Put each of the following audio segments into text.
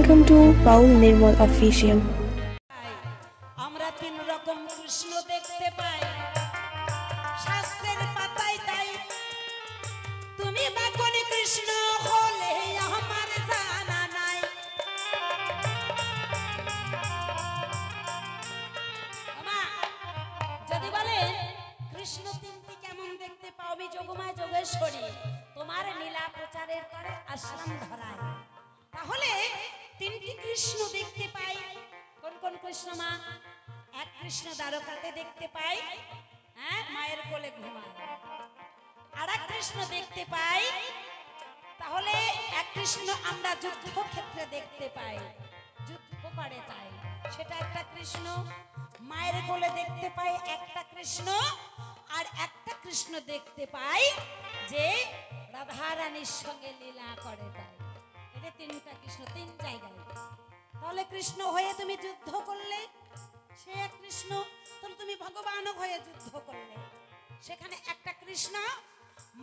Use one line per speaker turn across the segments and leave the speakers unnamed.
Welcome to Paul Nirmal Official.
আমরা তিন রকম কৃষ্ণ দেখতে পাই শাস্ত্রের পাতায়, তাই তুমি বা কোন কৃষ্ণ হলে আমার জানা নাই। আমা যদি বলে কৃষ্ণ তিনটি কেমন দেখতে পাও, আমি যোগমায় যোগেশ্বরী তোমার লীলা প্রচারের করে আসলাম ধরায়। তাহলে তিনটি কৃষ্ণ দেখতে পাই। কোন কোন কৃষ্ণ মা? এক কৃষ্ণ দ্বারকাতে দেখতে পাই, হ্যাঁ, মায়ের কোলে ঘুমায়। আর এক কৃষ্ণ দেখতে পাই, তাহলে এক কৃষ্ণ আমরা যুদ্ধক্ষেত্রে দেখতে পাই, যুদ্ধ পারে তাই, সেটা একটা কৃষ্ণ। মায়ের কোলে দেখতে পাই একটা কৃষ্ণ, আর একটা কৃষ্ণ দেখতে পাই যে রাধা রানীর সঙ্গে লীলা করে তাই। এই তিনটা কৃষ্ণ তিন জায়গায়। তাহলে কৃষ্ণ হয়ে তুমি যুদ্ধ করলে সে এক কৃষ্ণ, তাহলে তুমি ভগবান হয়ে যুদ্ধ করলে সেখানে একটা কৃষ্ণ।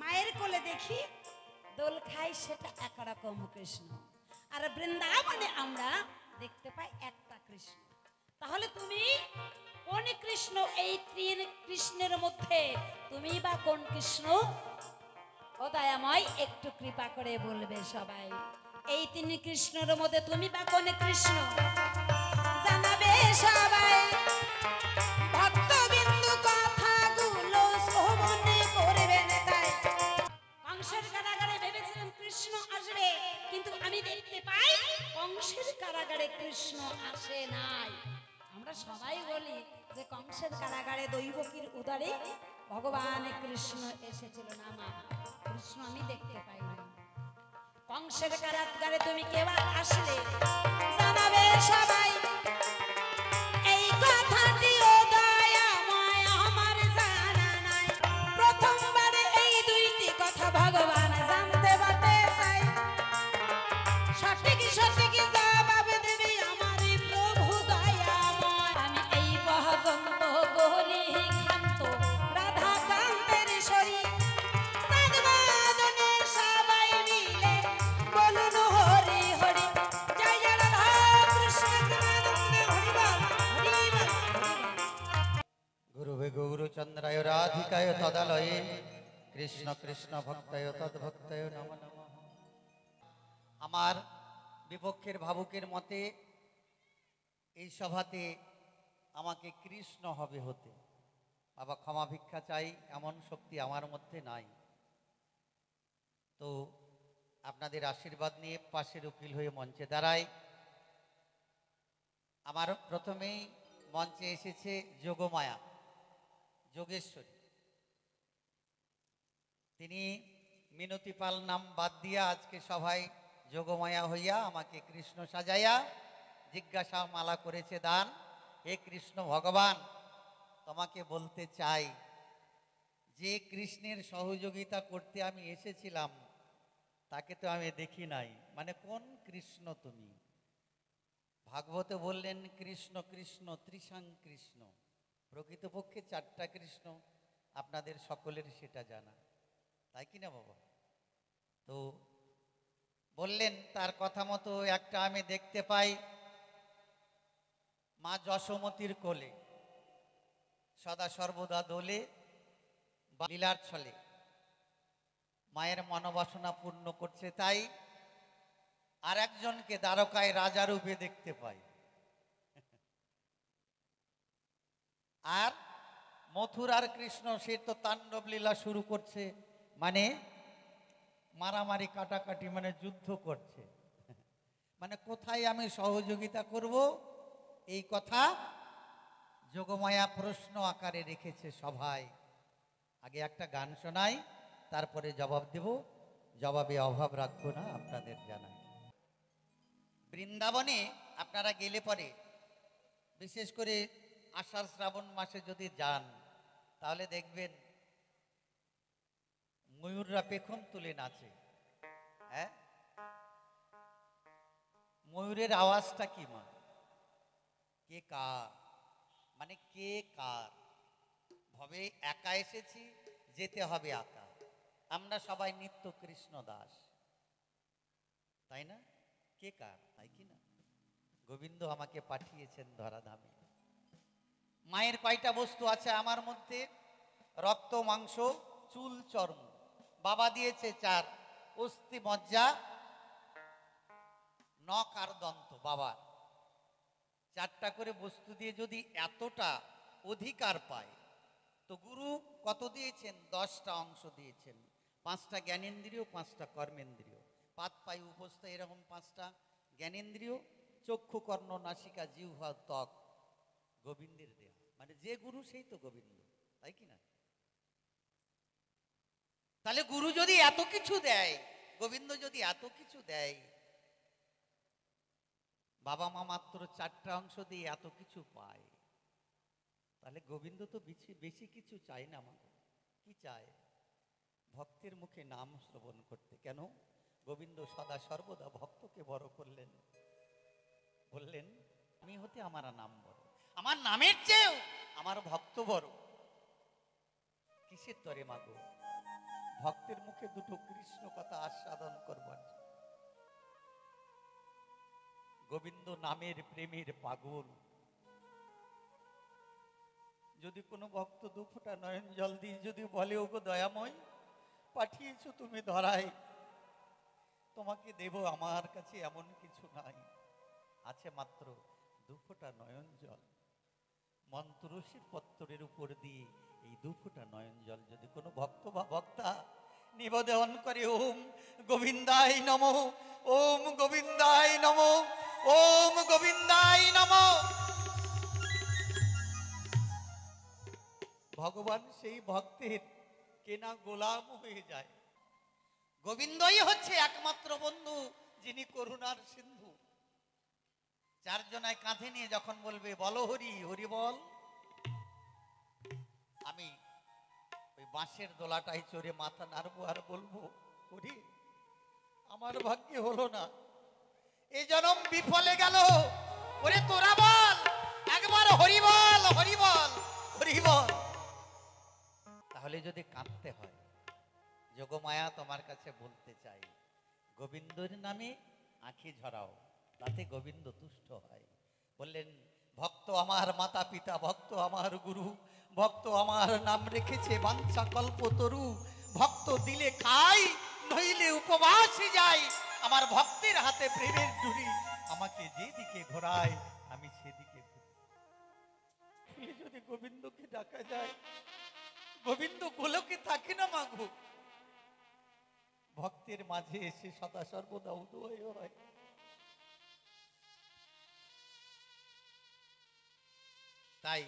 মায়ের কোলে দেখি দোল খাই, সেটা একরকম কৃষ্ণ। আর বৃন্দাবনে আমরা দেখতে পাই একটা কৃষ্ণ। তাহলে তুমি কোন কৃষ্ণ? এই তিন কৃষ্ণের মধ্যে তুমি বা কোন কৃষ্ণ? ও দয়াময় একটু কৃপা করে বলবে সবাই, এই তিন কৃষ্ণের মধ্যে তুমি বা কোন কৃষ্ণ? জানাবে সবাই। ভক্তবিন্দু কথাগুলো শ্রবণ করবেন তাই। কংসের কারাগারে ভেবেছিলাম কৃষ্ণ আসবে, কিন্তু আমি দেখতে পাই কংসের কারাগারে কৃষ্ণ আসে নাই। আমরা সবাই বলি যে কংসের কারাগারে দৈবকীর উদরে ভগবান কৃষ্ণ এসেছিল না, মা কৃষ্ণ আমি দেখতে পাই না। কংসের কারাগারে তুমি কেবা আসলে জানাবে সবাই, এই কথাটি ও দয়াময় আমার জানা নাই। প্রথমবারে এই দুইটি কথা ভগবান জানতে বাতে চাই, সঠিক সঠিক জবাব দেবে আমার প্রভু দয়াময়। আমি এই বহগন্ত গহরি খান্ত রাধা কান্তের শরী, সাধবাদনে সবাই মিলে বলুন হরি হরি, জয় জয় রাধা কৃষ্ণ প্রেমানন্দে হরি বল হরি বল হরি বল।
গুরুবে গৌরচন্দ্রায় রাধিকায় তদালয়ে কৃষ্ণ কৃষ্ণ ভক্তায় তদ্ভক্তায় নম নম। আমার বিপক্ষের ভাবুকের মতে এই সভাতে আমাকে কৃষ্ণ হবে হতে। বাবা ক্ষমা ভিক্ষা চাই, এমন শক্তি আমার মধ্যে নাই। তো আপনাদের আশীর্বাদ নিয়ে পাশের উকিল হয়ে মঞ্চে দাঁড়াই। আমার প্রথমেই মঞ্চে এসেছে যোগমায়া যোগেশ্বরী। তিনি মিনতি পাল নাম বাদ দিয়া আজকে সভায় যোগমায়া হইয়া আমাকে কৃষ্ণ সাজাইয়া জিজ্ঞাসা মালা করেছে দান। হে কৃষ্ণ ভগবান, তোমাকে বলতে চাই, যে কৃষ্ণের সহযোগিতা করতে আমি এসেছিলাম তাকে তো আমি দেখি নাই, মানে কোন কৃষ্ণ তুমি? ভাগবতে বললেন কৃষ্ণ কৃষ্ণ ত্রিশাং কৃষ্ণ, প্রকৃতপক্ষে চারটা কৃষ্ণ, আপনাদের সকলের সেটা জানা, তাই কিনা বাবা? তো বললেন তার কথা মতো একটা আমি দেখতে পাই মা যশোমতীর কোলে সদা সর্বদা দোলে বা লীলার ছলে মায়ের মনোবাসনা পূর্ণ করছে, তাই আর একজনকে দ্বারকায় রাজা রূপে দেখতে পাই। আর মথুরার কৃষ্ণ সে তো তাণ্ডব লীলা শুরু করছে, মানে মারামারি কাটাকাটি, মানে যুদ্ধ করছে। মানে কোথায় আমি সহযোগিতা করব এই কথা যোগমায়া প্রশ্ন আকারে রেখেছে সভায়। আগে একটা গান শোনাই, তারপরে জবাব দেব, জবাবে অভাব রাখবো না, আপনাদের জানাই। বৃন্দাবনে আপনারা গেলে পরে, বিশেষ করে আষাঢ় শ্রাবণ মাসে যদি যান, তাহলে দেখবেন ময়ূররা পেখম তুলে নাচে। হ্যাঁ, ময়ূরের আওয়াজটা কি মা? কে কার, মানে কে কার ভাবে একা এসেছি, যেতে হবে একা। আমরা সবাই নিত্য কৃষ্ণ দাস, তাই না? কে কার, তাই কি না? গোবিন্দ আমাকে পাঠিয়েছেন ধরাধামে। মায়ের কয়টা বস্তু আছে আমার মধ্যে? রক্ত, মাংস, চুল, চর্ম। বাবা দিয়েছে 4, অস্থি, মজ্জা, নখ আর দন্ত। বাবার 4টা করে বস্তু দিয়ে যদি এতটা অধিকার পায়, তো গুরু কত দিয়েছেন? 10টা অংশ দিয়েছেন। 5টা জ্ঞানেন্দ্রিয়, 5টা কর্মেন্দ্রিয়। পাত, পায়ু, উপস্থ, এরকম 5টা জ্ঞানেন্দ্রিয়। চক্ষু, কর্ণ, নাসিকা, জিহ্বা, ত্বক গোবিন্দের দেয়া। মানে যে গুরু সেই তো গোবিন্দ, তাই কি না? তাহলে গুরু যদি এত কিছু দেয়, গোবিন্দ যদি এত কিছু দেয়, বাবা মা মাত্র 4টা অংশ দিয়ে এত কিছু পায়, তাহলে গোবিন্দ তো বেশি কিছু চায় না। আমাকে কি চায়? ভক্তের মুখে নাম শ্রবণ করতে। কেন? গোবিন্দ সদা সর্বদা ভক্তকে বড় করলেন, বললেন আমি হতে আমার নাম বড়, আমার নামের চেয়েও আমার ভক্ত বড়। কিসের তরে মাগো? ভক্তের মুখে দুটো কৃষ্ণ কথা আস্বাদন করবার। গোবিন্দ নামের প্রেমের পাগল। যদি কোনো ভক্ত 2 ফোঁটা নয়ন জল দিয়ে যদি বলে, ওগো দয়াময়, পাঠিয়েছো তুমি ধরায়, তোমাকে দেব, আমার কাছে এমন কিছু নাই, আছে মাত্র 2 ফোঁটা নয়ন জল। মন্ত্রশির পত্তরের উপর দিয়ে এই 2 ফোঁটা নয়ন জল যদি কোনো ভক্ত বা ভক্তা নিবেদন করে, ওম গোবিন্দায় নমঃ, ওম গোবিন্দায় নমঃ, ওম গোবিন্দায় নমঃ, ভগবান সেই ভক্তের কেনা গোলাম হয়ে যায়। গোবিন্দই হচ্ছে একমাত্র বন্ধু, যিনি করুণার সিন্ধু। 4 জনায় কাঁধে নিয়ে যখন বলবে বলো হরি, হরি বল, আমি ওই বাঁশের দোলাটাই চড়ে মাথা নাড়বো আর বলবো, হরি আমার ভাগ্যে হলো না, এই জনম বিফলে গেল, ওরে তোরা বল একবার হরি বল, হরি বল, হরি বল। তাহলে যদি কাঁদতে হয়, যোগমায়া তোমার কাছে বলতে চাই, গোবিন্দর নামে আঁখি ঝরাও, তাতে গোবিন্দ তুষ্ট হয়। বললেন ভক্ত আমার মাতা পিতা, ভক্ত আমার গুরু, ভক্ত আমার নাম রেখেছে বাঞ্ছা কল্পতরু, ভক্ত দিলে খাই নইলে উপবাসে যাই, আমার ভক্তের হাতে প্রেমের ডুরি, আমাকে যেদিকে ঘোরায় আমি সেদিকে ঘুরি। যদি গোবিন্দকে ডাকা যায়, গোবিন্দ গোলকে থাকে না মাগো, ভক্তের মাঝে এসে সদা সর্বদা উদয় হয়। তাই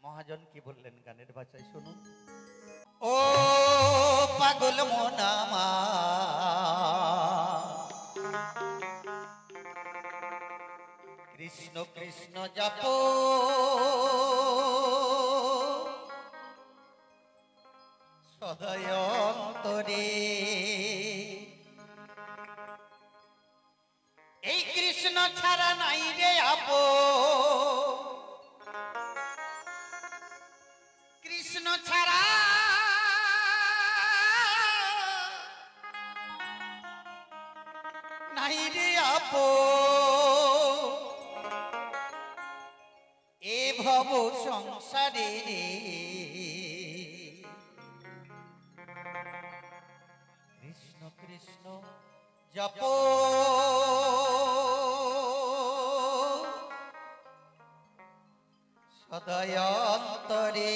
মহাজন কি বললেন গানের ভাষায় শুনুন। ও পাগল মন আমার, কৃষ্ণ কৃষ্ণ জপ সদয় অন্তরে, এই কৃষ্ণ ছাড়া নাই রে আপন, কৃষ্ণ ছাড়া নাই রে আপন, এ ভব সংসারে রে, কৃষ্ণ কৃষ্ণ জপ সদয় অন্তরে।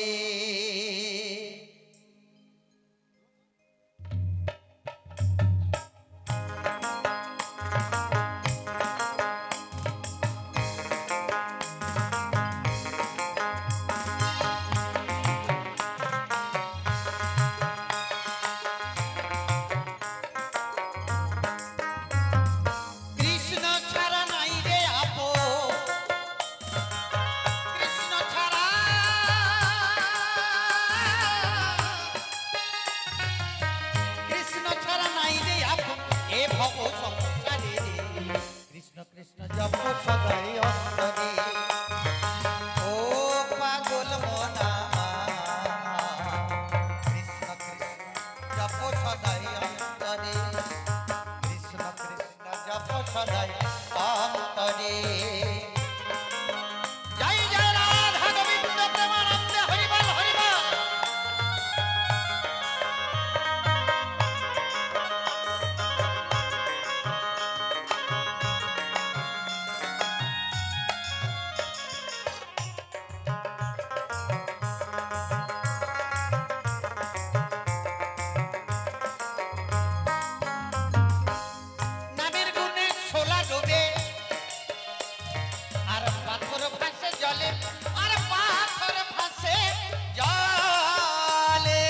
কৃষ্ণ ছাড়া নাই রে আপন, কৃষ্ণ ছাড়া, কৃষ্ণ ছাড়া নাই রে আপন, এ ভব সংসারে রে, কৃষ্ণ কৃষ্ণ জপ সদয় অন্তরে। ও পাগল মন আমার, কৃষ্ণ কৃষ্ণ জপ সদয় অন্তরে, কৃষ্ণ কৃষ্ণ জপ সদয় অন্তরে। করে। জয় জয় রাধা গোবিন্দ প্রেমানন্দে হরিবল হরিবল। নামের গুণে ছোলা ডোবে আর পাথর ভাসে জলে, আর পাথর ভাসে জলে।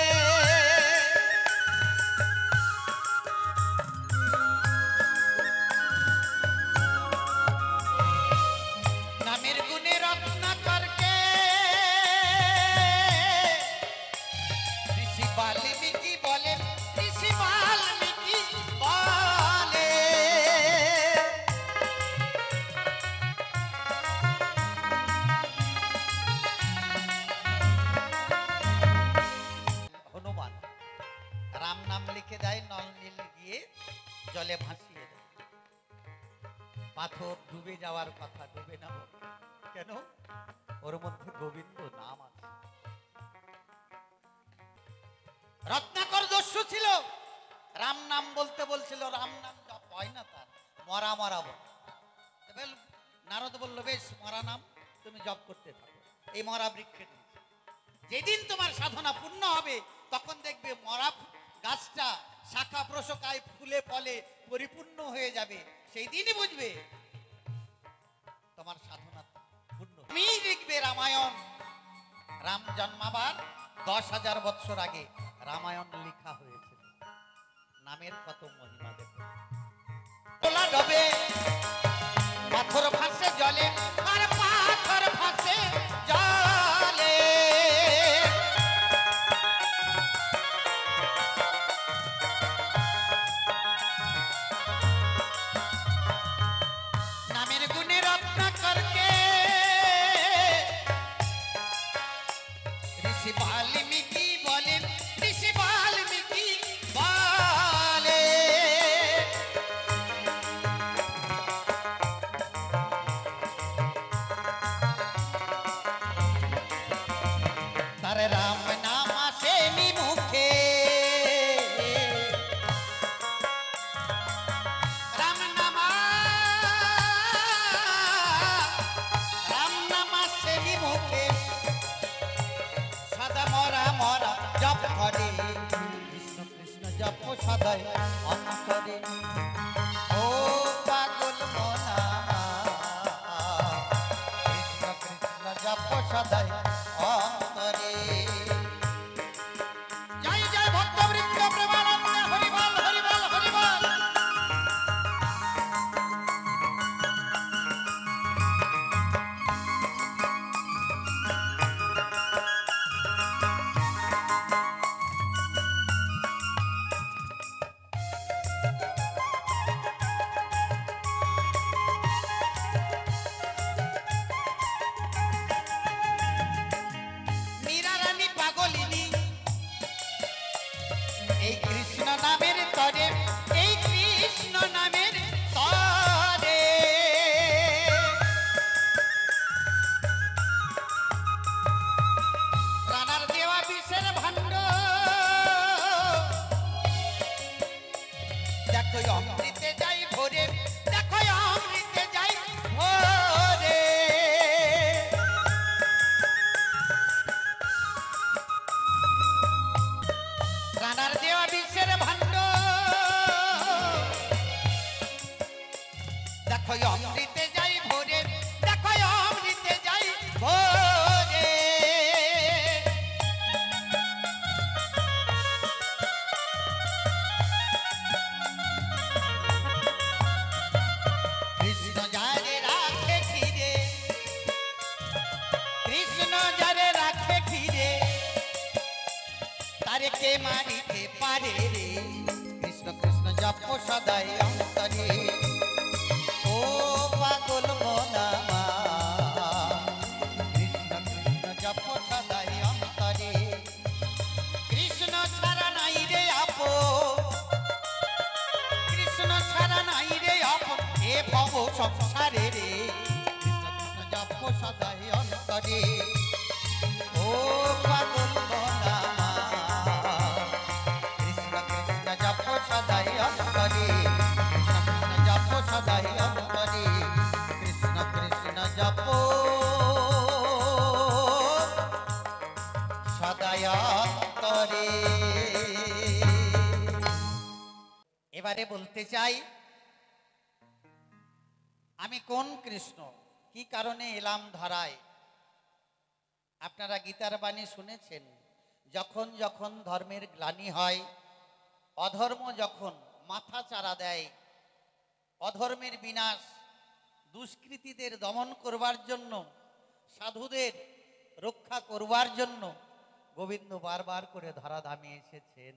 নামের গুণে রত্নাকরকে ঋষি বাল্মীকি বলেন, ঋষি বাল্মীকি বলে। হনুমান রাম নাম লিখে দেয়, নল নীল গিয়ে জলে ভাসিয়ে দেয়। পাথর ডুবে যাওয়ার কথা ডুবে না, কেন? ওর মধ্যে গোবিন্দ নাম আছে। রত্নাকর দস্যু ছিল, রাম নাম বলতে বলছিল, রাম নাম জপ হয় না তার, মরা মরা বল। নারদ বলল, বেশ মরা নাম তুমি জপ করতে থাকো এই মরা বৃক্ষের নিচে। যেদিন তোমার সাধনা পূর্ণ হবে তখন দেখবে মরা গাছটা শাখা প্রশাখায় ফুলে ফলে পরিপূর্ণ হয়ে যাবে, সেই দিনই বুঝবে তোমার সাধনা পূর্ণ। তুমি লিখবে রামায়ণ। রাম জন্মাবার 10,000 বৎসর আগে রামায়ণ লেখা হয়েছিল। নামের কত মহিমা দেখো। তোলা ডবে পাথর ভাসে জলে, আর পাথর ভাসে জলে। নামের গুণে রত্নাকরকে ঋষি বাল্মীকি বলেন, ঋষি বাল্মীকি বলে। তার রাম নাম আসেনি মুখে, রাম নাম আসেনি মুখে, সদা মরা মরা জপ করে, কৃষ্ণ কৃষ্ণ জপ সদাই অন্তরে। ও পাগল মনা, কৃষ্ণ কৃষ্ণ জপ সদাই অন্তরে। জয় জয় ভক্তবৃন্দ প্রেমানন্দে হরিবল হরিবল হরিবল। মীরা রানী পাগলিনী এই কৃষ্ণ নামের তরে, এই কৃষ্ণ নামের তরে। রানার দেওয়া বিষের ভাণ্ড দেখো অমৃতে যাই ভোরে, দেখো অমৃতে যাই ভোরে। রানার দেওয়া বিষের ভাণ্ড দেখো অমৃতে যাই ভোরে, দেখো অমৃতে যাই ভোরে। কৃষ্ণ যারে রাখে ঘিরে, কৃষ্ণ যারে রাখে ঘিরে, তারে কে মারিতে পারে রে। কৃষ্ণ কৃষ্ণ জপ সদাই অন্তরে। ও পাগল মনা, কৃষ্ণ কৃষ্ণ জপ সদাই অন্তরে। কৃষ্ণ ছাড়া নাই রে আপন, কৃষ্ণ ছাড়া নাই রে আপন, এ ভব সংসারে রে। সদাই অন্তরে ও পাগল মনা কৃষ্ণ কৃষ্ণ জপ সদাই অন্তরে কৃষ্ণ কৃষ্ণ জপ সদাই অন্তরে কৃষ্ণ কৃষ্ণ জপ সদাই অন্তরে। এবারে বলতে চাই আমি কোন কৃষ্ণ, কি কারণে এলাম ধরায়। আপনারা গীতার বাণী শুনেছেন, যখন যখন ধর্মের গ্লানি হয়, অধর্ম যখন মাথা চারা দেয়, অধর্মের বিনাশ, দুষ্কৃতীদের দমন করবার জন্য, সাধুদের রক্ষা করবার জন্য গোবিন্দ বারবার করে ধরাধামে এসেছেন।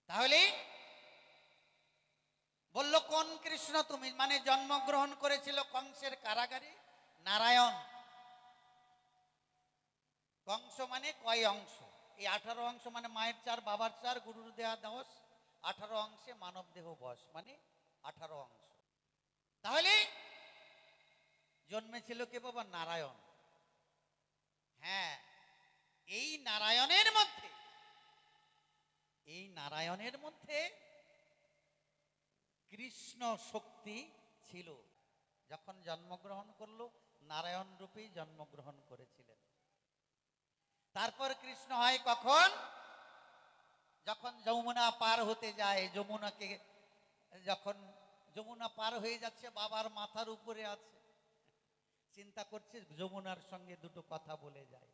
তাহলে বলল কোন কৃষ্ণ তুমি, মানে জন্মগ্রহণ করেছিল কংসের কারাগারে নারায়ণ। কংস মানে কয় অংশ? এই 18 অংশ মানে মায়ের 4 বাবার 4 গুরুর দেয়া 10, 18 অংশে মানব দেহ বস, মানে 18 অংশ। তাহলে জন্মেছিল কে বাবা? নারায়ণ। হ্যাঁ, এই নারায়ণের মধ্যে কৃষ্ণ শক্তি ছিল। যখন জন্মগ্রহণ করলো নারায়ণ রূপেই জন্মগ্রহণ করেছিলেন। তারপর কৃষ্ণ হয় কখন? যখন যমুনা পার হতে যায়, যখন যমুনা পার হয়ে যাচ্ছে, বাবার মাথার উপরে আছে, চিন্তা করছে যমুনার সঙ্গে দুটো কথা বলে যায়,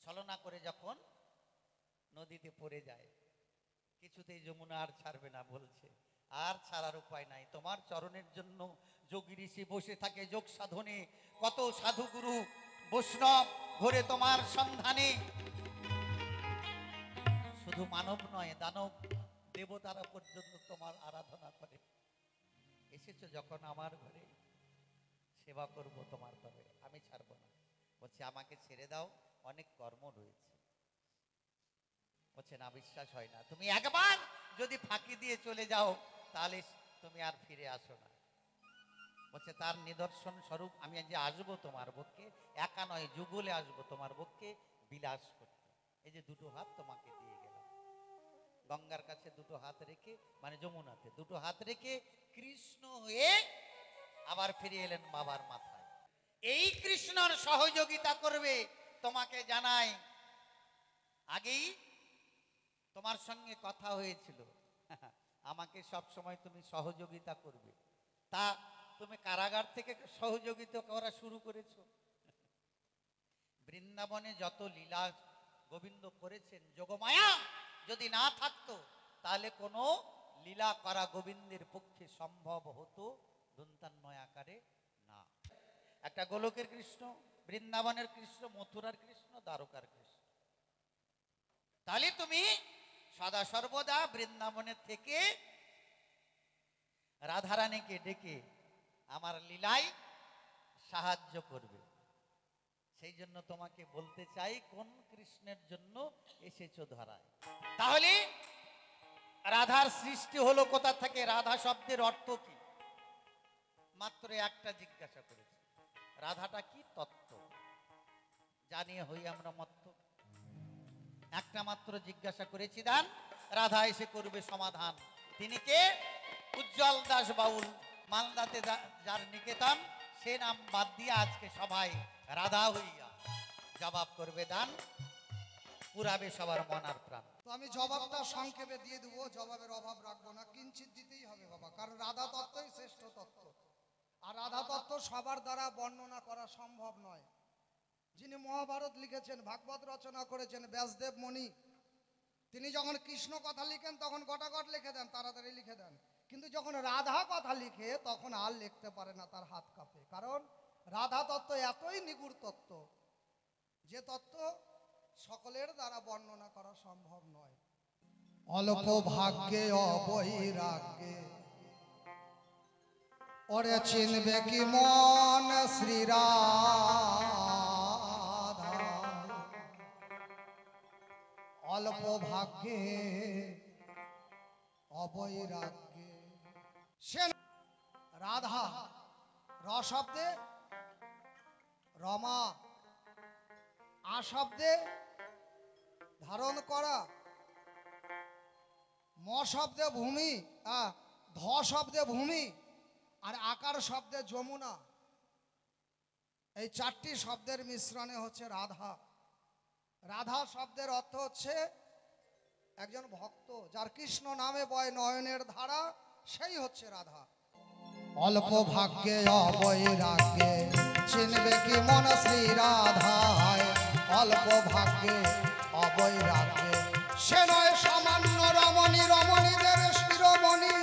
ছলনা করে যখন নদীতে পড়ে যায়, কিছুতেই যমুনা আর ছাড়বে না, বলছে আর ছাড়ার উপায় নাই, তোমার চরণের জন্য যোগী ঋষি বসে থাকে যোগ সাধনে, কত সাধুগুরু বৈষ্ণব ঘোরে তোমার সন্ধানে, শুধু মানব নয় দানব দেবতারা পর্যন্ত তোমার আরাধনা করে। এসেছো যখন আমার ঘরে, সেবা করব তোমার, তবে আমি ছাড়বো না। বলছে আমাকে ছেড়ে দাও, অনেক কর্ম রয়েছে। বলছে না, বিশ্বাস হয় না, তুমি একবার যদি ফাঁকি দিয়ে চলে যাও তাহলে তুমি আর ফিরে আসো না। বলছে তার নিদর্শন স্বরূপ আমি যে আসবো তোমার পক্ষে, একা নয় যুগলে আসবো তোমার পক্ষে বিলাস করতে। এই যে দুটো হাত তোমাকে দিয়ে গেলাম, গঙ্গার কাছে দুটো হাত রেখে, মানে যমুনাতে দুটো হাত রেখে কৃষ্ণ হয়ে আবার ফিরে এলেন বাবার মাথায়। এই কৃষ্ণর সহযোগিতা করবে তোমাকে জানাই, আগেই তোমার সঙ্গে কথা হয়েছিল, আমাকে সব সময় তুমি সহযোগিতা করবে। তা তুমি কারাগার থেকে সহযোগিতা করা শুরু করেছো। বৃন্দাবনে যত লীলা গোবিন্দ করেছেন, যোগমায়া যদি না থাকতো তাহলে কোনো লীলা করা গোবিন্দের পক্ষে সম্ভব হতো দন্তান্ময় আকারে না। একটা গোলকের কৃষ্ণ, বৃন্দাবনের কৃষ্ণ, মথুরার কৃষ্ণ, দ্বারকার কৃষ্ণ। তাহলে তুমি সদা সর্বদা বৃন্দাবনের থেকে রাধারানীকে ডেকে আমার লীলায় সাহায্য করবে। সেই জন্য তোমাকে বলতে চাই কোন কৃষ্ণের জন্য এসেছো ধরায়। তাহলে রাধার সৃষ্টি হলো কোথা থেকে? রাধা শব্দের অর্থ কি? মাত্র একটা জিজ্ঞাসা করেছি, রাধাটা কি তত্ত্ব? জানিয়ে হই আমরা মত্ত। একটা মাত্র জিজ্ঞাসা করেছি, দান রাধা এসে করবে সমাধান। তিনি কে? উজ্জ্বল দাস বাউল, মালদাতে যার নিকেতন, সে নাম বাদ দিয়ে আজকে সবাই রাধা হইয়া জবাব করবে দান, পুরাবে সবার মন আর প্রাণ।
তো আমি জবাবটা সংক্ষেপে দিয়ে দেবো, জবাবের অভাব রাখবো না, কিঞ্চিত দিতেই হবে বাবা, কারণ রাধা তত্ত্বই শ্রেষ্ঠ তত্ত্ব। আর রাধা তত্ত্ব সবার দ্বারা বর্ণনা করা সম্ভব নয়। যিনি মহাভারত লিখেছেন, ভাগবত রচনা করেছেন ব্যাসদেব মুনি, তিনি যখন কৃষ্ণ কথা লিখেন তখন গটাগট লিখে দেন, তাড়াতাড়ি লিখে দেন, কিন্তু যখন রাধা কথা লিখে তখন আর লিখতে পারে না, তার হাত কাঁপে। কারণ রাধা তত্ত্ব এতই নিগুড় তত্ত্ব, যে তত্ত্ব সকলের দ্বারা বর্ণনা করা সম্ভব নয়। অল্প ভাগ্যে অবৈরাগ্যে ওরে চিনবে কি মন শ্রীরাধা, অল্প ভাগ্যে অবৈরাগ্যে। সে রাধা র শব্দে রমা, আ শব্দে ধারণ করা, ম শব্দে ভূমি, ধ শব্দে ভূমি, আর আকার শব্দে যমুনা। এই চারটি শব্দের মিশ্রণে হচ্ছে রাধা। রাধা শব্দের অর্থ হচ্ছে একজন ভক্ত, যার কৃষ্ণ নামে বয় নয়নের ধারা, সেই হচ্ছে রাধা। অল্প ভাগ্যে অবৈরাগ্যে চিনবে কি মন শ্রী রাধায়, অল্প ভাগ্যে অবৈরাগ্যে সে নয় সামান্য রমণী, রমণীদের শিরোমণি।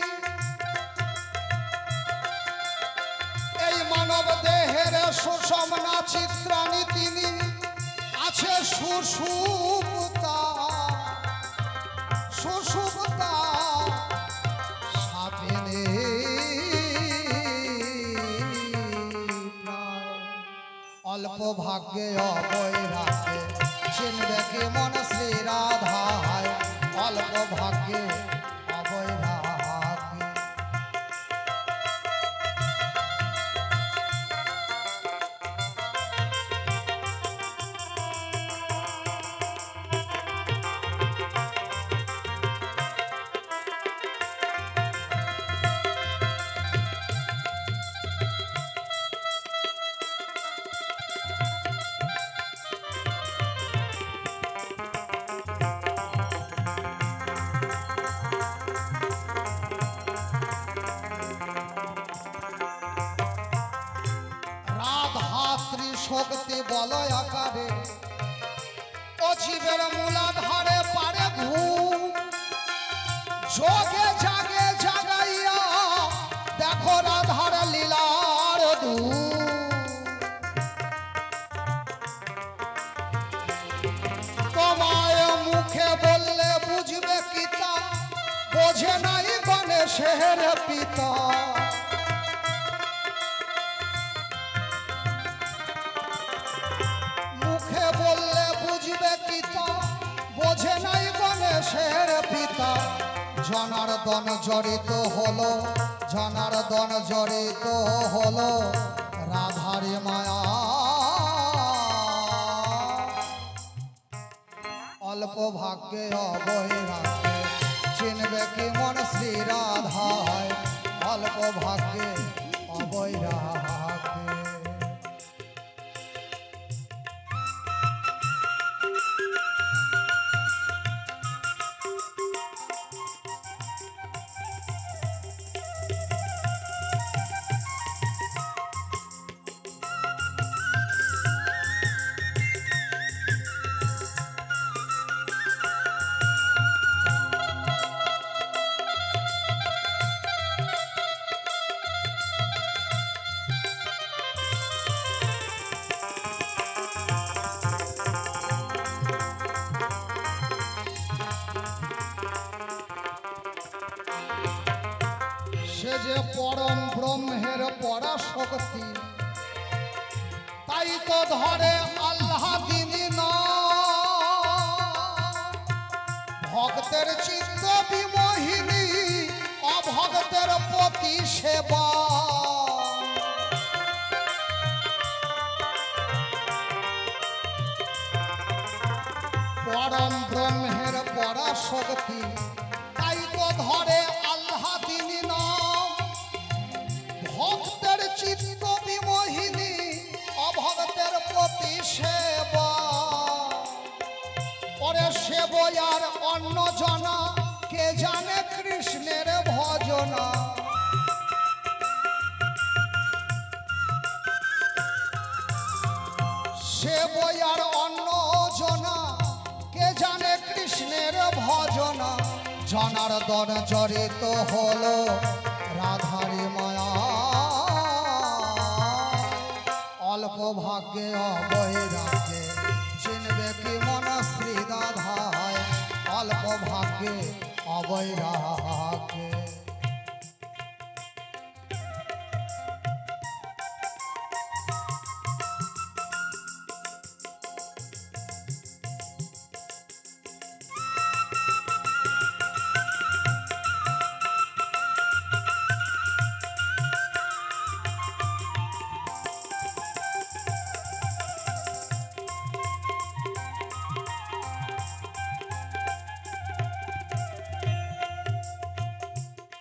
এই মানব দেহের সুষমনা চিত্রাণী তিনি, আছে সুষুপ্তা, সুষুপ্তা সাপিনী। অল্প ভাগ্যে অবৈরাগ্যে চিনবে কি মন শ্রী রাধায়, অল্প ভাগ্যে অবৈরাগ্যে। শক্তি বলয় আকারে ও জীবের মূলাধারে পারে ঘুম, যোগে জাগে জাগাইয়া দেখো রাধার লীলার ধূম। তোমায় মুখে বললে বুঝবে কিতা, বোঝে নাই গণেশের পিতা। বললে বুঝবে পিতা, বোঝে নাই গণেশের পিতা। জনার্দন জড়িত হলো, জনার্দন জড়িত হলো রাধারে মায়া। অল্প ভাগ্যে অবৈরাগ্যে চিনবে কি মন শ্রী রাধায়, অল্প ভাগ্যে অবৈরাগ্যে। সে যে পরম ব্রহ্মের পরাশক্তি, তাই তো ধরে আল্লাহ দিনী না। ভক্তের চিত্ত বিমোহিনী, অভক্তের প্রতি সেবা। পরম ব্রহ্মের পরাশক্তি, তাই তো ধরে আল্লাহ দিনী নাম। ভক্তের চিত্ত বিমোহিনী, অভক্তের প্রতি সেবা। পরে সেবয়ার অন্য জনা, কে জানে কৃষ্ণের ভজনা। সেবয়ার অন্য জনা, কে জানে কৃষ্ণের ভজনা। জনার্দন জড়িত হলো রাধারে মায়া। অল্প ভাগ্যে অবৈরাগ্যে চিনবে কি মন শ্রী রাধায়, অল্প ভাগ্যে অবৈরাগ্যে।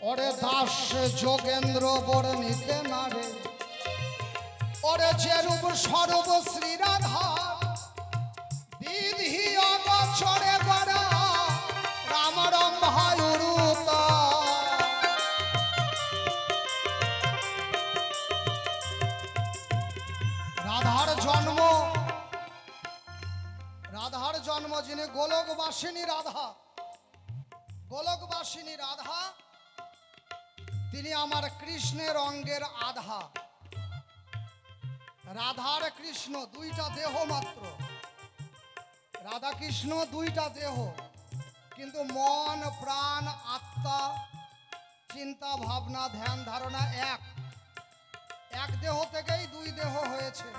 ওরে দাস যোগেন্দ্র বর্ণিতে নারে ওরে যে রূপ স্বরূপ শ্রী রাধা বিধি অগোচরে গড়া রাম রম্ভায়ুরূত রাধার জন্ম যিনি গোলকবাসিনী রাধা তিনি আমার কৃষ্ণের অঙ্গের আধা। রাধার কৃষ্ণ দুইটা দেহ মাত্র, রাধা কৃষ্ণ দুইটা দেহ, কিন্তু মন প্রাণ আত্মা চিন্তা ভাবনা ধ্যান ধারণা এক দেহ থেকেই দুই দেহ হয়েছে।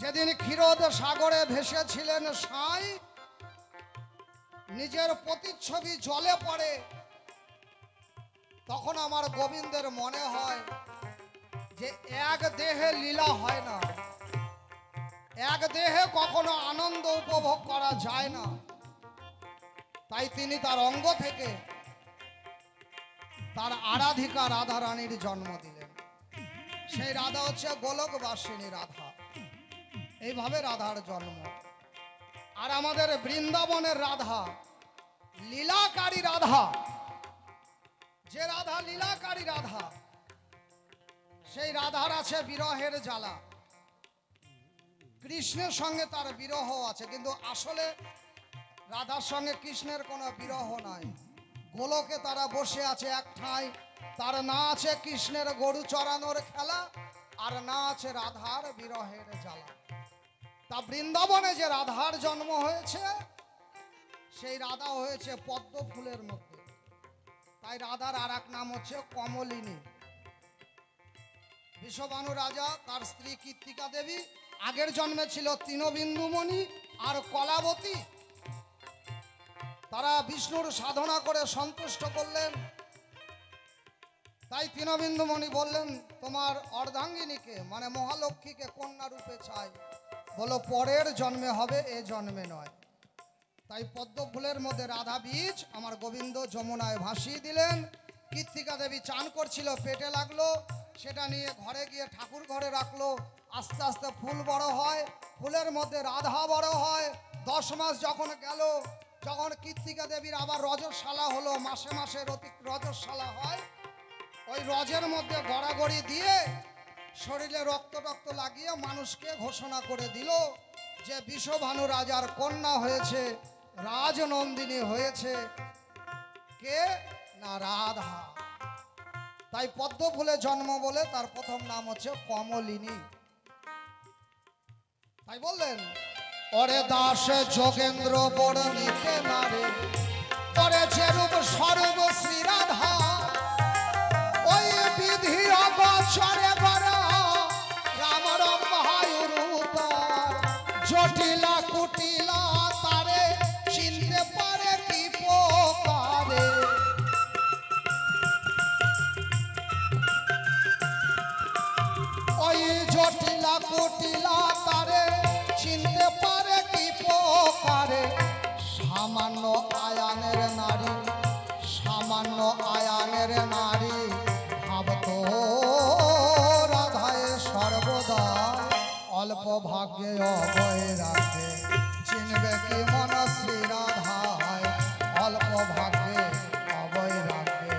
যেদিন ক্ষীরোদ সাগরে ভেসেছিলেন সাঁই, নিজের প্রতিচ্ছবি জলে পড়ে, তখন আমার গোবিন্দের মনে হয় যে এক দেহে লীলা হয় না, এক দেহে কখনো আনন্দ উপভোগ করা যায় না। তাই তিনি তার অঙ্গ থেকে তার আরাধিকা রাধা রানীর জন্ম দিলেন। সেই রাধা হচ্ছে গোলকবাসিনী রাধা। এইভাবে রাধার জন্ম। আর আমাদের বৃন্দাবনের রাধা লীলাকারী রাধা, যে রাধা লীলাকারী রাধা, সেই রাধার আছে বিরহের জ্বালা। কৃষ্ণের সঙ্গে তার বিরহ আছে, কিন্তু আসলে রাধার সঙ্গে কৃষ্ণের কোনো বিরহ নাই। গোলকে তারা বসে আছে এক ঠাঁই, তার না আছে কৃষ্ণের গরু চড়ানোর খেলা, আর না আছে রাধার বিরহের জ্বালা। তা বৃন্দাবনে যে রাধার জন্ম হয়েছে, সেই রাধা হয়েছে পদ্ম ফুলের মধ্যে। তাই রাধার আর এক নাম হচ্ছে কমলিনী। বিশ্বভানু রাজা তার স্ত্রী কীর্তিকা দেবী, আগের জন্মে ছিল তৃণবিন্দুমণি আর কলাবতী। তারা বিষ্ণুর সাধনা করে সন্তুষ্ট করলেন। তাই তৃণবিন্দুমণি বললেন, তোমার অর্ধাঙ্গিনীকে মানে মহালক্ষ্মীকে কন্যা রূপে চাই। বলো পরের জন্মে হবে, এ জন্মে নয়। তাই পদ্ম ফুলের মধ্যে রাধা বীজ আমার গোবিন্দ যমুনায় ভাসিয়ে দিলেন। কীর্তিকা দেবী চান করছিল, পেটে লাগলো, সেটা নিয়ে ঘরে গিয়ে ঠাকুর ঘরে রাখলো। আস্তে আস্তে ফুল বড় হয়, ফুলের মধ্যে রাধা বড় হয়। 10 মাস যখন গেল, যখন কীর্তিকা দেবীর আবার রজস্বালা হলো, মাসে মাসে রজস্বালা হয়, ওই রজের মধ্যে গড়াগড়ি দিয়ে শরীরে রক্ত লাগিয়ে মানুষকে ঘোষণা করে দিল যে বিশ্বভানু রাজার কন্যা হয়েছে, রাজনন্দিনী হয়েছে। কে না রাধা। তাই পদ্ম ফুলে জন্ম বলে তার প্রথম নাম হচ্ছে কমলিনী। তাই বললেন, ওরে দাস যোগেন্দ্র বর্ণিতে নারে ওরে যে রূপ স্বরূপ শ্রী রাধা, ওই বিধি অগোচরে গড়া রাম রম্ভায়ুরূপ। জটিলা কুটিলা তারে চিনতে পারে কি প্রকারে। ওই জটিলা কুটিলা তারে চিনতে পারে কি প্রকারে। সামান্য আয়ানের নারী, সামান্য আয়ানের নারী ভাবতো রাধায় সর্বদা। অল্প ভাগ্যে অভয় রাখে চিনবে কি মন শ্রী রাধায়। অল্প ভাগ্যে অভয় রাখে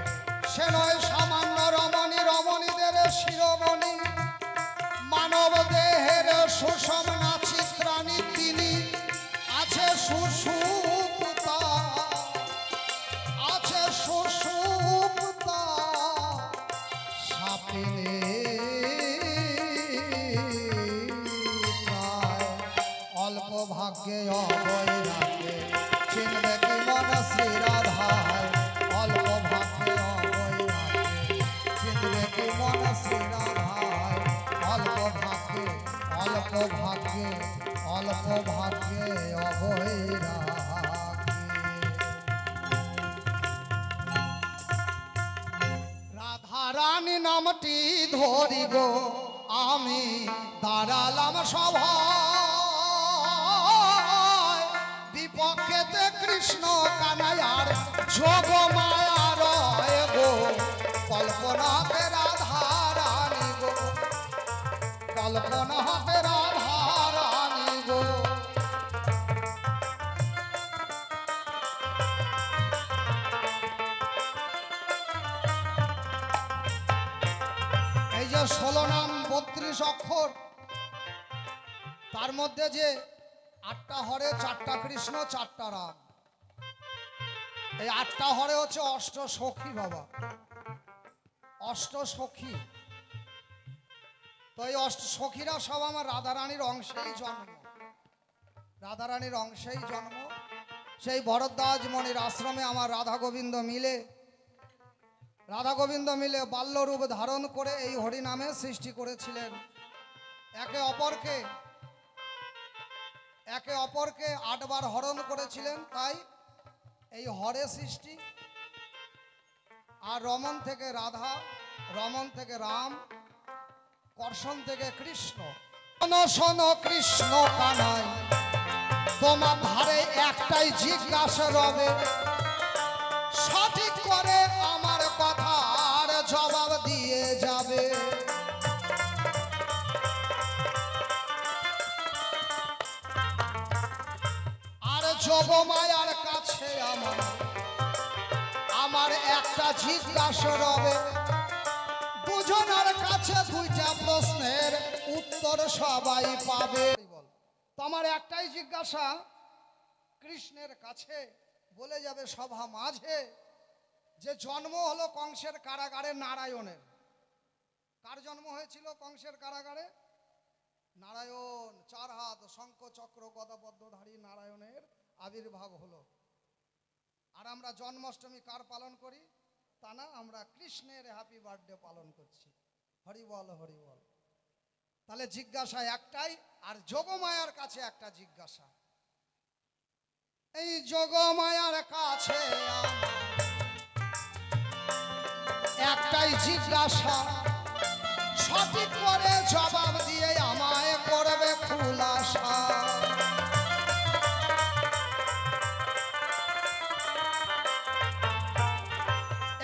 সে নয় সামান্য রমণী, রমণীদের শিরোমণি। মানব দেহের সুষম নাচিত্রাণী তিনি, আছে সুষুপ্তা, আছে সুষুপ্তা সাপিনী। অল্প ভাগ্যে অভয় রাখে চিনবে কি মন শ্রী রাধায়। অল্প ভাগ্যে অভয় রাখে চিনবে কি মন শ্রী রাধায়। অল্প ভাগ্যে, অল্প ভাগ্যে, অল্প ভাগ্যে অভয় রাখে। রাধা রানী নামটি ধরি গো আমি দাঁড়ালাম সভায়। বিপক্ষেতে কৃষ্ণ কানাইয়ার যোগ মায়ার গো কল্পনা হতে রাধা রানী গো, কল্পনা হতে রাধা রানী গো। এই যে 16 নাম 32 অক্ষর, তার মধ্যে যে 8টা হরে 4টা কৃষ্ণ 4টা রাম, এই 8টা হরে হচ্ছে অষ্ট সখী বাবা, অষ্ট সখী। তো এই অষ্ট সখীরা সব আমার রাধারানীর অংশেই জন্ম, রাধারানীর অংশেই জন্ম। সেই ভরদ্বাজ মনির আশ্রমে আমার রাধা গোবিন্দ মিলে, রাধা গোবিন্দ মিলে বাল্যরূপ ধারণ করে এই হরিনামে সৃষ্টি করেছিলেন। একে অপরকে 8 বার হরণ করেছিলেন, তাই এই হরে সৃষ্টি। আর রমন থেকে রাধা, রমন থেকে রাম, কর্ষণ থেকে কৃষ্ণ। শোনো কৃষ্ণ কানাই, তোমার ধারে একটাই জিজ্ঞাসা রবে, সঠিক করে আমার কথার জবাব দিয়ে যাবে। আর যোগমায়ার কাছে আমার একটা জিজ্ঞাসা রবে, দুজনের কাছে 2টা প্রশ্নের উত্তর সবাই পাবে। তোমার একটাই জিজ্ঞাসা কৃষ্ণের কাছে, বলে যাবে সভা মাঝে, যে জন্ম হলো কংসের কারাগারে নারায়ণের। কার জন্ম হয়েছিল কংসের কারাগারে? নারায়ণ, 4 হাত শঙ্খ চক্র গদা পদ্মধারী নারায়ণের আবির্ভাব হলো। আর আমরা জন্মাষ্টমী কার পালন করি? তা না, আমরা কৃষ্ণের হ্যাপি বার্থডে পালন করছি। হরি বল হরি বল। তাহলে জিজ্ঞাসা একটাই, আর যোগমায়ার কাছে একটা জিজ্ঞাসা। এই যোগমায়ার কাছে একটাই জিজ্ঞাসা, সঠিক করে জবাব দিয়ে আমায় করবে খুলাসা।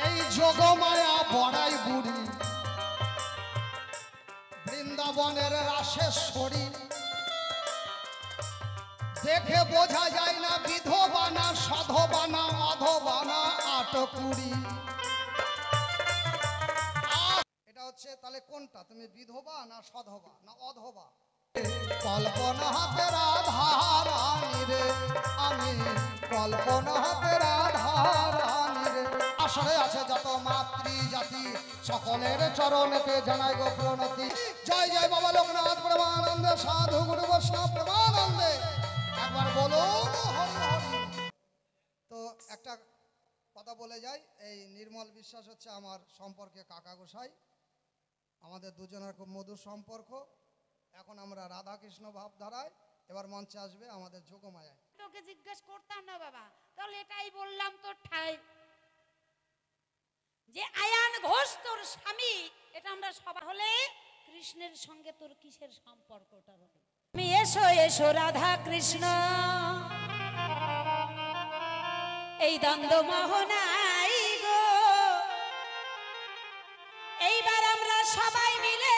এই যোগমায়া বড়াই বুড়ি, বৃন্দাবনের রাসেশ্বরী, দেখে বোঝা যায় না বিধবা না সধবা না অধবা না আটকুড়ি। এটা হচ্ছে তাহলে কোনটা? তুমি বিধবা না সধবা না অধবা? কল্পনা হাতে রাধা রানী রে, আমি কল্পনা হাতে রাধা রানী রে। আসরে আছে যত মাতৃ জাতি, সকলের চরণেতে জানাই গো প্রণতি। জয় জয় বাবা লোকনাথ প্রেমানন্দে, সাধু গুরু বৈষ্ণব প্রেমানন্দে। একবার বলুন হরি হরি। তো একটা কথা বলে যাই, এই নির্মল বিশ্বাস হচ্ছে আমার সম্পর্কে কাকা গোসাই। আমাদের দুজনের খুব মধুর সম্পর্ক। এখন আমরা রাধা কৃষ্ণ ভাবধারায়, এবার মঞ্চে আসবে আমাদের যোগমায়ায়।
তোকে জিজ্ঞেস করতাম না বাবা, তাহলে এটাই বললাম তোর ঠাই, যে আয়ান ঘোষ তোর স্বামী, এটা আমরা সবাই হলে কৃষ্ণের সঙ্গে তোর কিসের সম্পর্কটা রবে? তুমি এসো এসো রাধা কৃষ্ণ, এই দ্বন্দ্ব মোহনাই গো, এইবার আমরা সবাই মিলে,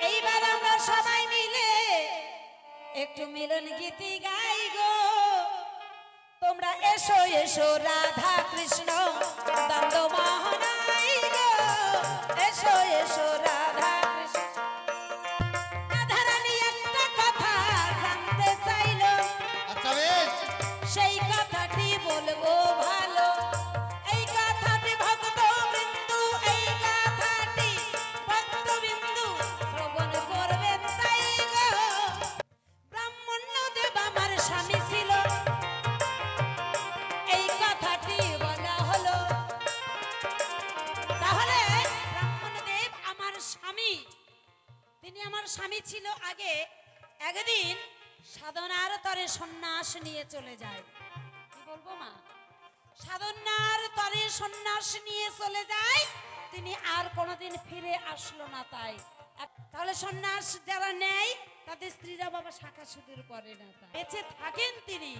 এইবার আমরা সবাই মিলে একটু মিলন গীতি গাই গো। তোমরা এসো এসো রাধা কৃষ্ণ দ্বন্দ্ব মোহনাই গো, এসো এসো রাধা কৃষ্ণ। রাধা রানী একটা কথা জানতে চাইলো, সেই কথাটি বলবো ভালো, এই কথাটি ভক্ত বিন্দু, এই কথাটি ভক্ত বিন্দু শ্রবণ করবেন তাই গো। ব্রাহ্মণ্য দেব আমার স্বামী ছিল, এই কথাটি বলা হলো। তাহলে ব্রাহ্মণ দেব আমার স্বামী, তিনি আমার স্বামী ছিল আগে। একদিন সাধনার তরে সন্ন্যাস নিয়ে চলে যায়। কি বলবো মা? সাধনার তরে সন্ন্যাস নিয়ে চলে যায়, তিনি আর কোনোদিন ফিরে আসলো না। তাই তাহলে সন্ন্যাস যারা নেয় তাদের স্ত্রীরা বাবা শাখা সুদূর করে না, তাই বেঁচে থাকেন তিনি।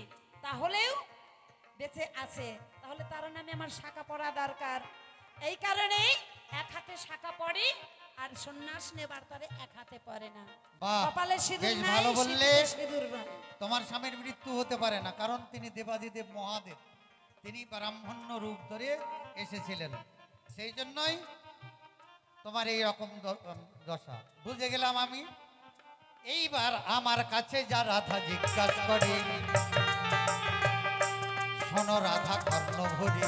তাহলেও বেঁচে আছে, তাহলে তার নামে আমার শাখা পড়া দরকার। এই কারণেই এক হাতে শাখা পড়ি, আর সন্ন্যাস নেবার তরে এক হাতে পড়ে না।
বাহ,
কপালে সিঁদুর
বেশ
নাই,
ভালো বললে।
সিঁথিতে সিঁদুর নাই।
তোমার স্বামীর মৃত্যু হতে পারে না, কারণ তিনি দেবাদিদেব মহাদেব, তিনি ব্রাহ্মণ্য রূপ ধরে এসেছিলেন, সেই জন্যই তোমার এই রকম দশা। বুঝে গেলাম আমি। এইবার আমার কাছে যা রাধা জিজ্ঞাসা করে, শোনো রাধা কর্ণ ভরে,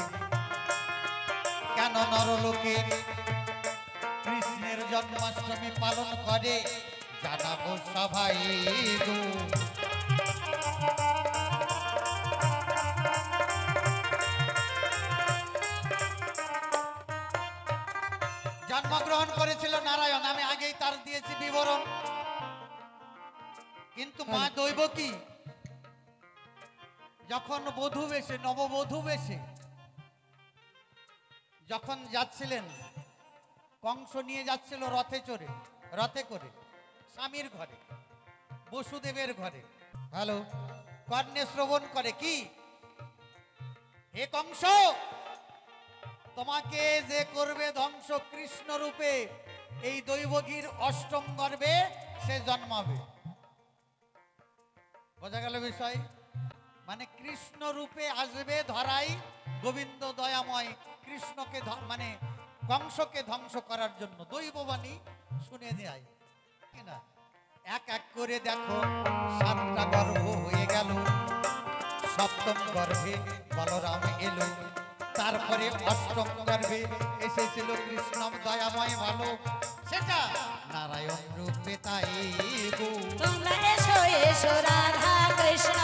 কেন নরলোকে কৃষ্ণের জন্মাষ্টমী পালন করে, জানাবো সবাই গো। জন্মগ্রহণ করেছিল নারায়ণ, আমি আগেই তার দিয়েছি বিবরণ। কিন্তু মা দৈবকী যখন বধূ বেশে, নববধূ বেশে যখন যাচ্ছিলেন, কংস নিয়ে যাচ্ছিল রথে চড়ে, রথে করে স্বামীর ঘরে, বসুদেবের ঘরে। হ্যালো, কর্ণে শ্রবণ করে কি, হে কংস, তোমাকে যে করবে ধ্বংস কৃষ্ণ রূপে, এই দৈবগীর অষ্টম গর্ভে সে জন্মাবে। বোঝা গেল বিষয়? মানে কৃষ্ণ রূপে আসবে ধরাই গোবিন্দ দয়াময়, কৃষ্ণকে মানে কংসকে ধ্বংস করার জন্য দৈববাণী শুনে দেয় কিনা। এক এক করে দেখো, 7টা গর্ভ হয়ে গেল, সপ্তম গর্ভে বলরাম এলো, তারপরে অষ্টম গর্ভে এসেছিল কৃষ্ণ দয়াময় ভালো, সেটা নারায়ণ রূপে তাই গো।
তোমরা এসো এসো রাধা কৃষ্ণ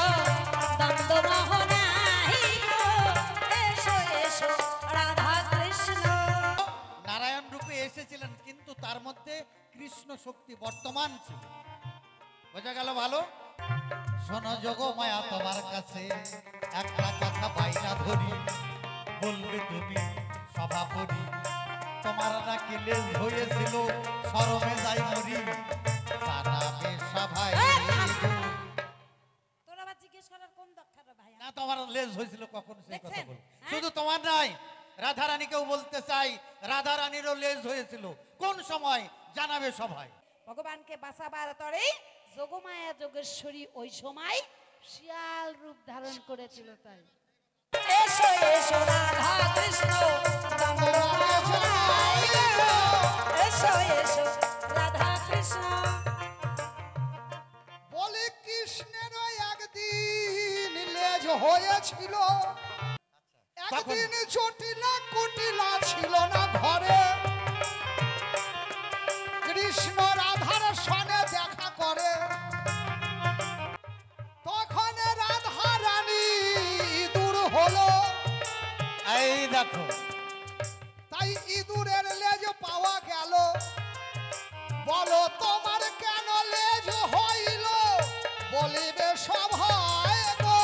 দ্বন্দ্ব মোহনাই গো, এসো এসো রাধা কৃষ্ণ।
নারায়ণ রূপে এসেছিলেন, কিন্তু তার মধ্যে কৃষ্ণ শক্তি বর্তমান ছিল। বোঝা গেল ভালো? শোনো যোগমায়া, তোমার কাছে একটা কথা বাইনা ধরি, বলবে তুমি সভাপতি, তোমার নাকি লেজ হয়েছিল, শরমে যাই মরি, জানাবে সভায় গো।
তোর আবার জিজ্ঞেস করার কোন দরকার রে ভাই?
না, তোমার লেজ হয়েছিল কখন সেই কথা
দেখছেন?
বল।
হ্যাঁ?
শুধু তোমার নাই, রাধা রানীকেও বলতে চাই, রাধা রানীরও লেজ হয়েছিল, কোন সময় জানাবে সভায়।
ভগবানকে বাঁচাবার তরে যোগমায়া যোগেশ্বরী ওই সময় শিয়াল রূপ ধারণ করেছিল। তাই এসো এসো রাধা কৃষ্ণ দ্বন্দ্ব মোহনাই গো, এসো এসো রাধা কৃষ্ণ।
বলে কৃষ্ণেরও একদিন লেজ হয়েছিল, একদিন জটিলা কুটিলা ছিল না ঘরে, কৃষ্ণ রাধার সনে দেখা করে, তখন রাধা রানী ইঁদুর হলো।
এই দেখো,
তাই ইঁদুরের লেজ পাওয়া গেল, বলো তোমার কেন লেজ হইল, বলিবে সভায় গো।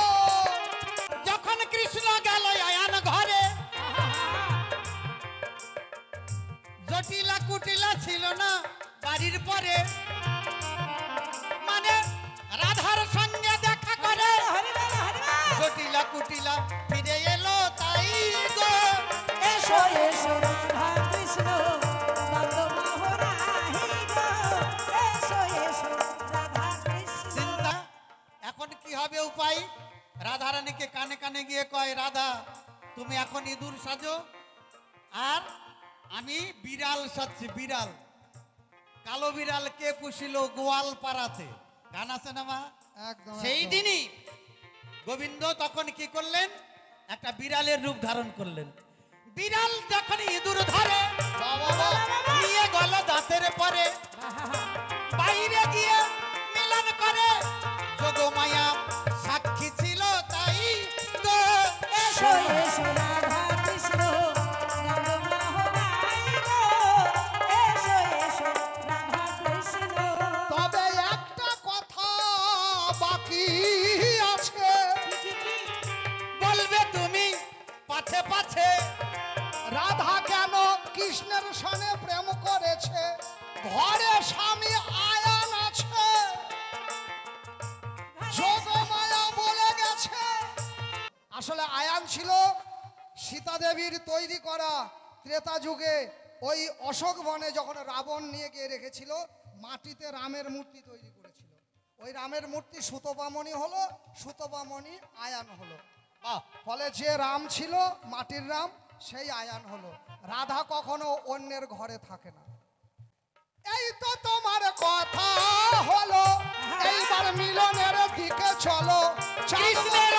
যখন কৃষ্ণ গেল আয়ান ঘরে, জটিলা কুটিলা ছিল না বাড়ির পরে, মানে রাধার সঙ্গে দেখা করে জটিলা কুটিলা ফিরে এলো, তাই গো।
এসো এসো রাধা কৃষ্ণ দ্বন্দ্ব মোহনাই গো, এসো এসো রাধা কৃষ্ণ।
চিন্তা এখন কি হবে উপায়? রাধা রানীকে কানে কানে গিয়ে কয়, রাধা তুমি এখন ইঁদুর সাজো, আর আমি বিড়াল সাজছি। বিড়াল, কালো বিড়াল কে পুষিল গোয়াল পাড়াতে, গান আছে না মা?
একদম
সেই দিনই গোবিন্দ তখন কি করলেন, একটা বিড়ালের রূপ ধারণ করলেন। বিড়াল যখন ইঁদুর ধরে, নিয়ে গেল দাঁতের পরে, বাইরে গিয়ে মিলন করে, যোগমায়া সাক্ষী ছিল, তাই গো।
এসো এসো রাধা কৃষ্ণ দ্বন্দ্ব মোহনাই গো, এসো এসো রাধা কৃষ্ণ।
তবে একটা কথা বাকি আছে,
বলবে তুমি পাছে পাছে,
রাধা কেন কৃষ্ণের সনে প্রেম করেছে, ঘরে স্বামী আয়ান আছে, যোগমায়া বলে গেছে। আসলে আয়ান ছিল সীতা দেবীর তৈরি করা ত্রেতা যুগে ওই অশোক বনে যখন রাবণ নিয়ে গিয়ে রেখেছিল মাটিতে রামের মূর্তি তৈরি করেছিল। ওই রামের মূর্তি সুতপামণি হলো, সুতপামণি আয়ান হলো।
বাহ,
ফলে যে রাম ছিল মাটির রাম সেই আয়ান হলো। রাধা কখনো অন্যের ঘরে থাকে না। এই তো তোমার কথা হলো, এইবার মিলনের দিকে চলো।
কৃষ্ণের